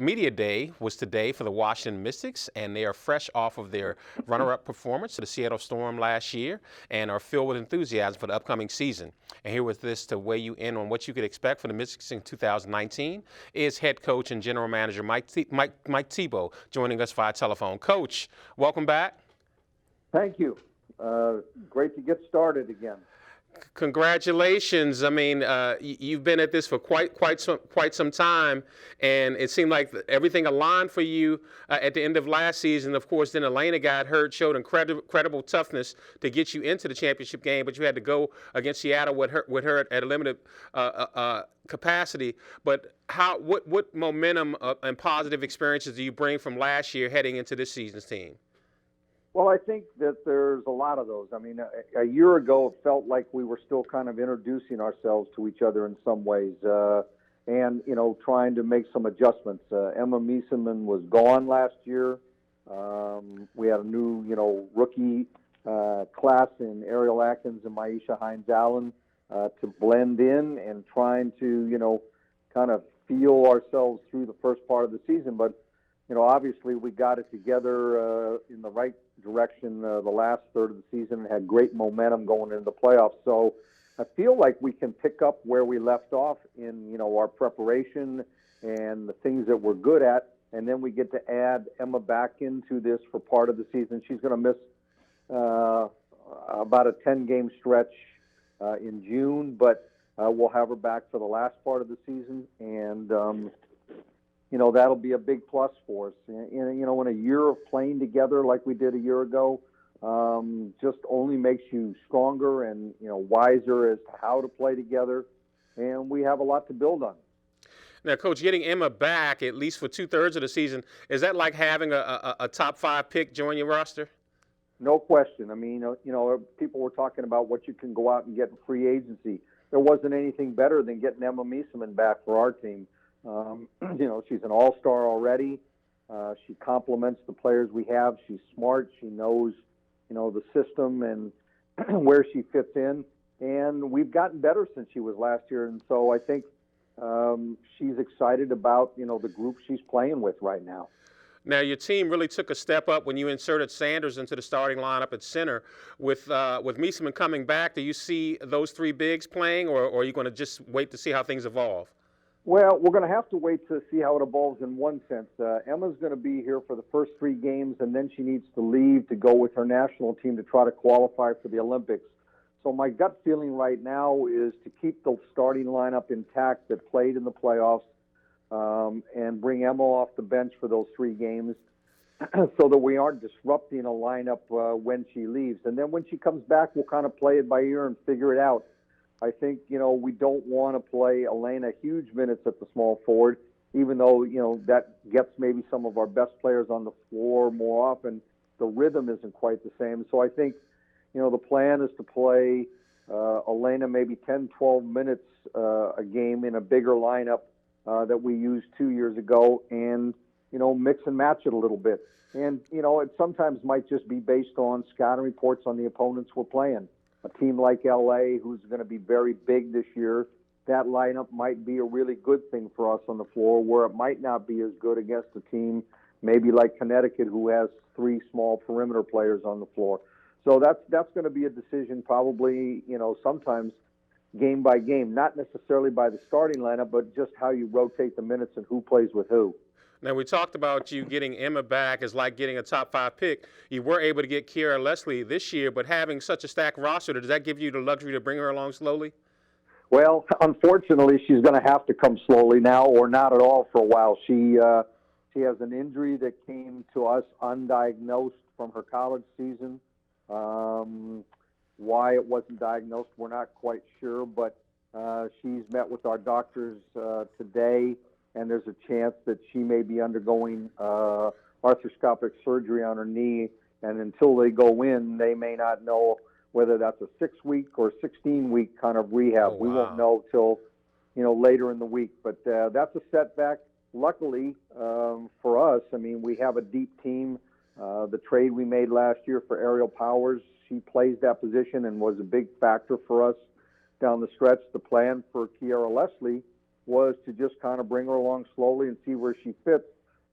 Media Day was today for the Washington Mystics, and they are fresh off of their runner-up performance to the Seattle Storm last year and are filled with enthusiasm for the upcoming season. And here with this to weigh you in on what you could expect from the Mystics in 2019 is head coach and general manager Mike Thibault joining us via telephone. Coach, welcome back. Thank you. Great to get started again. Congratulations. I mean, you've been at this for quite some time, and it seemed like everything aligned for you at the end of last season. Of course, then Elena got hurt, showed incredible toughness to get you into the championship game, but you had to go against Seattle with her at a limited capacity. But what momentum and positive experiences do you bring from last year heading into this season's team? Well, I think that there's a lot of those. I mean, a year ago, it felt like we were still kind of introducing ourselves to each other in some ways and, trying to make some adjustments. Emma Miesemann was gone last year. We had a new, rookie class in Ariel Atkins and Maisha Hines-Allen to blend in and trying to, kind of feel ourselves through the first part of the season. But, obviously we got it together in the right direction the last third of the season and had great momentum going into the playoffs. So I feel like we can pick up where we left off in, our preparation and the things that we're good at. And then we get to add Emma back into this for part of the season. She's going to miss about a 10-game stretch in June, but we'll have her back for the last part of the season. And, that'll be a big plus for us. In a year of playing together like we did a year ago, just only makes you stronger and, wiser as to how to play together. And we have a lot to build on. Now, Coach, getting Emma back, at least for 2/3 of the season, is that like having a top 5 pick join your roster? No question. I mean, people were talking about what you can go out and get in free agency. There wasn't anything better than getting Emma Miesemann back for our team. She's an all-star already. She complements the players we have. She's smart. She knows, the system and where she fits in. And we've gotten better since she was last year. And so I think she's excited about, the group she's playing with right now. Now, your team really took a step up when you inserted Sanders into the starting lineup at center. With Miesemann coming back, do you see those 3 bigs playing, or are you going to just wait to see how things evolve? Well, we're going to have to wait to see how it evolves in one sense. Emma's going to be here for the first 3 games, and then she needs to leave to go with her national team to try to qualify for the Olympics. So my gut feeling right now is to keep the starting lineup intact that played in the playoffs and bring Emma off the bench for those 3 games so that we aren't disrupting a lineup when she leaves. And then when she comes back, we'll kind of play it by ear and figure it out. I think, we don't want to play Elena huge minutes at the small forward, even though, that gets maybe some of our best players on the floor more often. The rhythm isn't quite the same. So I think, the plan is to play Elena maybe 10, 12 minutes a game in a bigger lineup that we used 2 years ago and, mix and match it a little bit. And, it sometimes might just be based on scouting reports on the opponents we're playing. A team like LA, who's going to be very big this year, that lineup might be a really good thing for us on the floor, where it might not be as good against a team maybe like Connecticut, who has 3 small perimeter players on the floor. So that's going to be a decision probably, sometimes game by game, not necessarily by the starting lineup, but just how you rotate the minutes and who plays with who. Now, we talked about you getting Emma back is like getting a top 5 pick. You were able to get Kiara Leslie this year, but having such a stacked roster, does that give you the luxury to bring her along slowly? Well, unfortunately, she's going to have to come slowly now or not at all for a while. She has an injury that came to us undiagnosed from her college season. Why it wasn't diagnosed, we're not quite sure, but she's met with our doctors today, and there's a chance that she may be undergoing arthroscopic surgery on her knee, and until they go in, they may not know whether that's a 6-week or 16-week kind of rehab. Oh, wow. We won't know till, later in the week, but that's a setback. Luckily for us, I mean, we have a deep team. The trade we made last year for Ariel Powers, she plays that position and was a big factor for us down the stretch. The plan for Kiara Leslie was to just kind of bring her along slowly and see where she fits.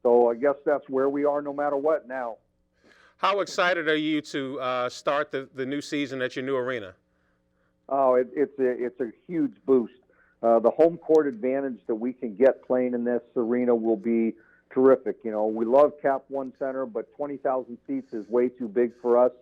So I guess that's where we are no matter what now. How excited are you to start the new season at your new arena? Oh, it's a huge boost. The home court advantage that we can get playing in this arena will be terrific. You know, we love Cap One Center, but 20,000 seats is way too big for us.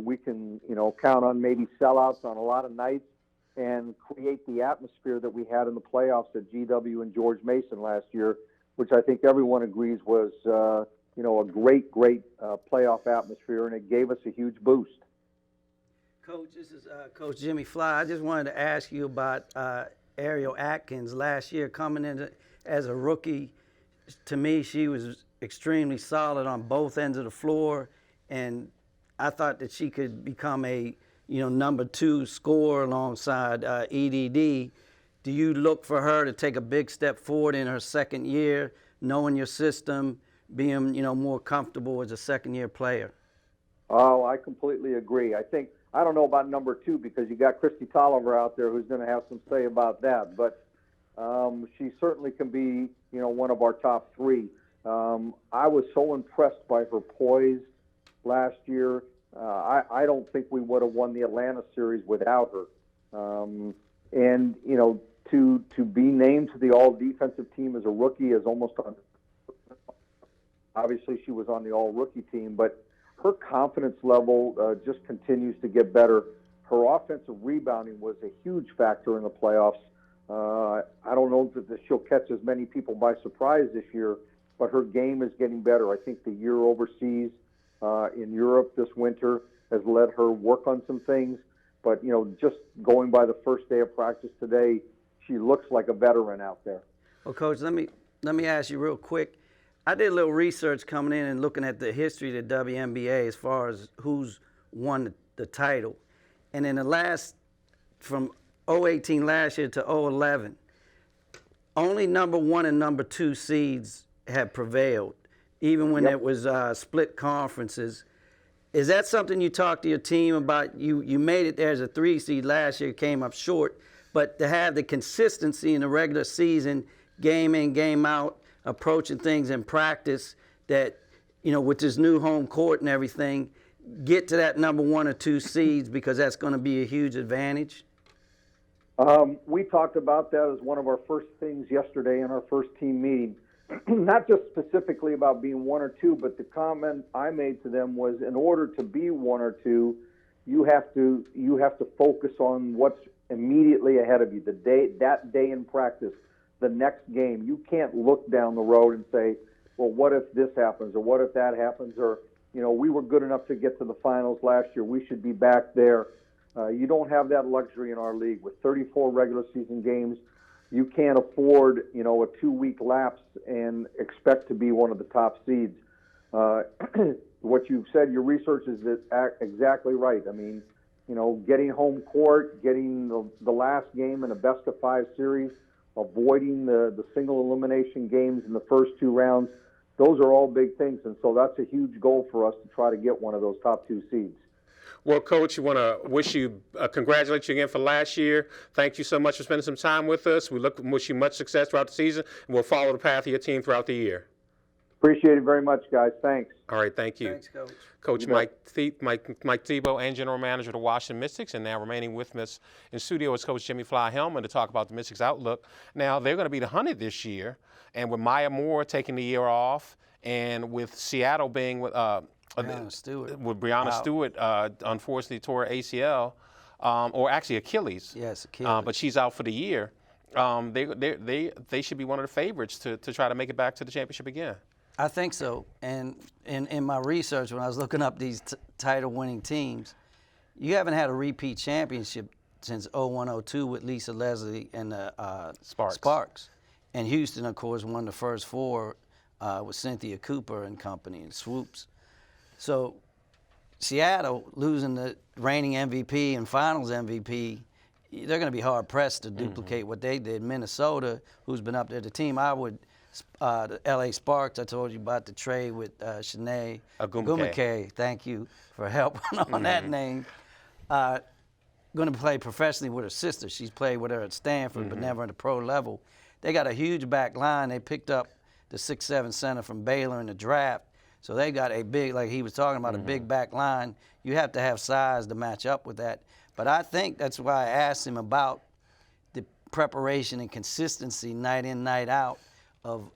We can, you know, count on maybe sellouts on a lot of nights and create the atmosphere that we had in the playoffs at GW and George Mason last year, which I think everyone agrees was, you know, a great playoff atmosphere, and it gave us a huge boost. Coach, this is Coach Jimmy Fly. I just wanted to ask you about Ariel Atkins last year coming in as a rookie. To me, she was extremely solid on both ends of the floor, and I thought that she could become a, you know, number 2 scorer alongside EDD. Do you look for her to take a big step forward in her second year, knowing your system, being, you know, more comfortable as a second-year player? Oh, I completely agree. I don't know about number 2 because you got Christy Tolliver out there who's going to have some say about that, but she certainly can be, you know, one of our top 3. I was so impressed by her poise last year. I don't think we would have won the Atlanta series without her. And, you know, to be named to the all-defensive team as a rookie is almost obviously she was on the all-rookie team, but her confidence level just continues to get better. Her offensive rebounding was a huge factor in the playoffs. I don't know that she'll catch as many people by surprise this year, but her game is getting better. I think the year overseas in Europe this winter has let her work on some things. But, you know, just going by the first day of practice today, she looks like a veteran out there. Well, Coach, let me ask you real quick. I did a little research coming in and looking at the history of the WNBA as far as who's won the title. And in the last, from 018 last year to 011, only number 1 and number 2 seeds have prevailed, even when it was split conferences. Is that something you talked to your team about? You made it there as a 3 seed last year, came up short, but to have the consistency in the regular season, game in, game out, approaching things in practice that, you know, with this new home court and everything, get to that number 1 or 2 seeds because that's going to be a huge advantage? We talked about that as one of our first things yesterday in our first team meeting. Not just specifically about being 1 or 2, but the comment I made to them was in order to be 1 or 2, you have to focus on what's immediately ahead of you, that day in practice, the next game. You can't look down the road and say, well, what if this happens or what if that happens, or, you know, we were good enough to get to the finals last year, we should be back there. You don't have that luxury in our league. With 34 regular season games, you can't afford, you know, a 2-week lapse and expect to be one of the top seeds. What you've said, your research is exactly right. I mean, you know, getting home court, getting the last game in a best-of-5 series, avoiding the single elimination games in the first 2 rounds, those are all big things. And so that's a huge goal for us to try to get one of those top 2 seeds. Well, Coach, we want to congratulate you again for last year. Thank you so much for spending some time with us. We wish you much success throughout the season, and we'll follow the path of your team throughout the year. Appreciate it very much, guys. Thanks. All right, thank you. Thanks, Coach. Coach Mike Thibault, and General Manager of the Washington Mystics, and now remaining with us in studio is Coach Jimmy Fly Hellmann to talk about the Mystics' outlook. Now, they're going to be the Honey this year, and with Maya Moore taking the year off, and with Seattle being with Brianna Stewart, unfortunately tore ACL, or actually Achilles. Yes, Achilles. But she's out for the year. They should be one of the favorites to try to make it back to the championship again. I think so. And in my research, when I was looking up these title-winning teams, you haven't had a repeat championship since 01-02 with Lisa Leslie and the Sparks. And Houston, of course, won the first 4 with Cynthia Cooper and company and Swoops. So Seattle, losing the reigning MVP and finals MVP, they're going to be hard-pressed to duplicate what they did. Minnesota, who's been up there, the team I would the LA Sparks, I told you about the trade with Shanae Agumake. Thank you for helping on that name. going to play professionally with her sister. She's played with her at Stanford, but never at the pro level. They got a huge back line. They picked up the 6'7" center from Baylor in the draft. So they got a big, like he was talking about, a big back line. You have to have size to match up with that. But I think that's why I asked him about the preparation and consistency night in, night out of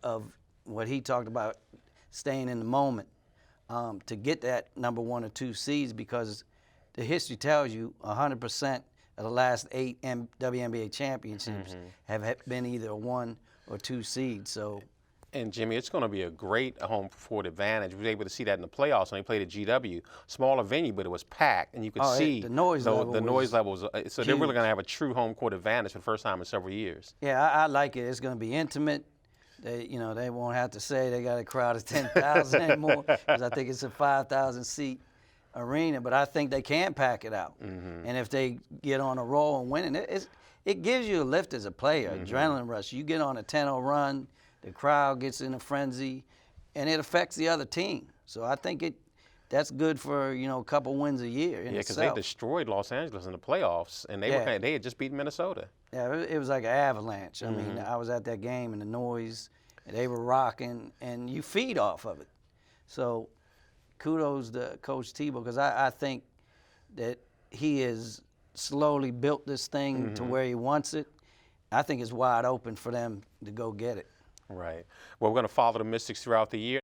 what he talked about, staying in the moment to get that number 1 or 2 seeds, because the history tells you 100% of the last 8 WNBA championships have been either a 1 or 2 seed. So. And Jimmy, it's going to be a great home court advantage. We were able to see that in the playoffs when they played at GW. Smaller venue, but it was packed, and you could see the noise level. The noise levels. So they're really huge. going to have a true home court advantage for the first time in several years. Yeah, I like it. It's going to be intimate. They won't have to say they got a crowd of 10,000 anymore, because I think it's a 5,000 seat arena. But I think they can pack it out. And if they get on a roll and winning, it gives you a lift as a player, adrenaline rush. You get on a 10-0 run. The crowd gets in a frenzy, and it affects the other team. So I think that's good for a couple wins a year in because itself. they destroyed Los Angeles in the playoffs, and they had just beaten Minnesota. Yeah, it was like an avalanche. I mean, I was at that game, and the noise, and they were rocking, and you feed off of it. So kudos to Coach Thibault, because I think that he has slowly built this thing to where he wants it. I think it's wide open for them to go get it. Right. Well, we're going to follow the Mystics throughout the year.